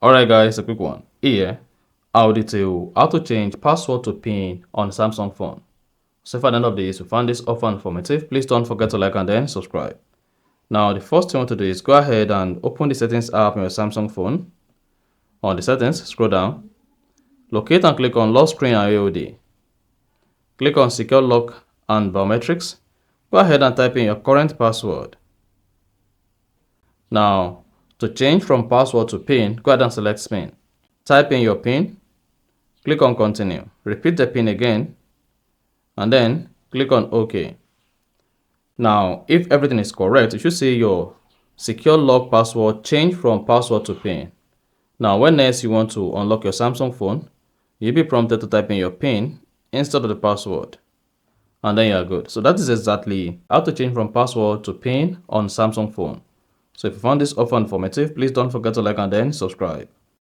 Alright guys, a quick one. Here, I'll detail how to change password to PIN on Samsung phone. So if at the end of this you found this offer informative, please don't forget to like and then subscribe. Now the first thing you want to do is go ahead and open the settings app on your Samsung phone. On the settings, scroll down, locate and click on lock screen and AOD. Click on secure lock and biometrics. Go ahead and type in your current password. Now, to change from password to PIN, go ahead and select PIN. Type in your PIN, click on continue. Repeat the PIN again, and then click on OK. Now, if everything is correct, you should see your secure lock password change from password to PIN. Now, when next you want to unlock your Samsung phone, you'll be prompted to type in your PIN instead of the password. And then you're good. So that is exactly how to change from password to PIN on Samsung phone. So if you found this offer informative, please don't forget to like and then subscribe.